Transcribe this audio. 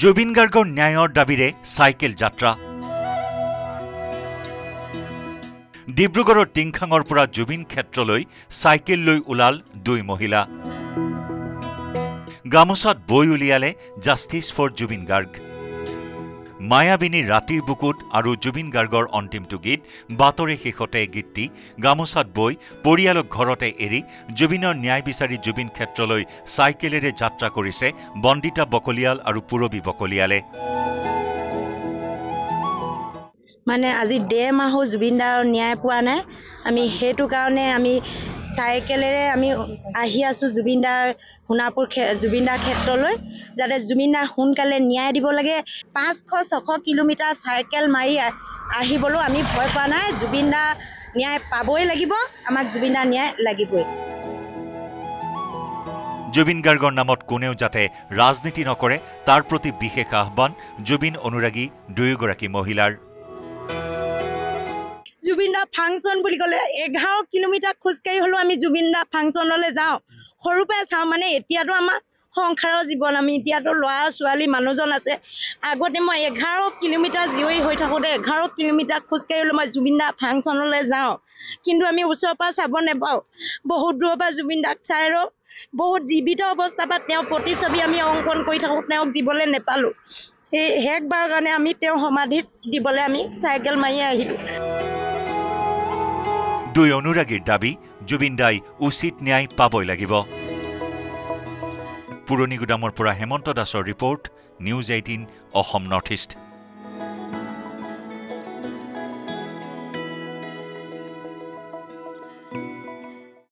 জুবিন গাৰ্গৰ ন্যায়ৰ দাবীৰে চাইকেল যাত্ৰা ডিব্ৰুগড়ৰ টিংখাঙৰ পৰা জুবিন ক্ষেত্ৰলৈ চাইকেল লৈ ওলাল দুই মহিলা গামোচাত বৈ উলিয়ালে জাষ্টিছ ফৰ জুবিন গাৰ্গ মায়াবিনী ৰাতিৰ বুকুত আৰু জুবিন গাৰ্গৰ অন্তিমটো গীত বাতৰে শেষতে গীতটি গামোচাত বৈ পৰিয়ালক ঘৰতে এৰি জুবিনৰ ন্যায় বিচাৰি জুবিন ক্ষেত্ৰলৈ চাইকেলেৰে যাত্ৰা কৰিছে বন্দিতা বকলিয়াল আৰু পুৰবী বকলিয়ালে মানে আজি 1.5 মাহ জুবিনদাৰ ন্যায় পোৱা নাই আমি হেতু কাৰণে আমি সাইকেলেৰে আমি আহি আছো জুবিনদাৰ হুনাপুৰ জুবিনদাৰ ক্ষেত্ৰলৈ যাতে জুবিনদাৰ হুনকালে ন্যায় দিব লাগে 500-600 কিলোমিটাৰ সাইকেল মাৰি আহিবলৈ আমি ভয় পোৱা নাই জুবিনদাৰ ন্যায় পাবই লাগিব আমাক জুবিনদাৰ ন্যায় লাগিবই জুবিন গাৰ্গৰ নামত কোনেও যাতে ৰাজনীতি নকৰে তাৰ প্ৰতি বিশেষ আহ্বান জুবিন অনুৰাগী দুয়োগৰাকী মহিলাৰ জুবিনদা ফাংচন বুলি ক'লে 11 কিলোমিটাৰ খোজকাঢ়ি হলো আমি জুবিনদা ফাংচনলৈ যাওঁ সৰুপে চাওঁ মানে এতিয়াতো আমাৰ সংসাৰৰ জীৱন আমি এতিয়াতো ল'ৰা ছোৱালী মানুহজন আছে আগতে মই 11 কিলোমিটাৰ জিৰৈ হৈ থাকোতে 11 কিলোমিটাৰ খোজকাঢ়ি হলো মই জুবিনদা ফাংচনলৈ যাওঁ কিন্তু আমি ওচৰৰ পৰা চাব নেপাওঁ বহুত দূৰৰ পৰা জুবিনদাক চাই ৰ বহুত জীৱিত অৱস্থাৰ পৰা তেওঁ প্ৰতিছবি আমি অংকন কৰি থাকোঁ তেওঁক দিবলৈ নেপালোঁ এই শেষবাৰৰ কাৰণে আমি তেওঁ সমাধিত দিবলৈ আমি চাইকেল মাৰি আহিলোঁ দুই অনুৰাগীৰ দাবী জুবিনদাই উচিত ন্যায় পাবই লাগিব পুৰণি গুদামৰ পৰা হেমন্ত দাসৰ report news 18 Assam north east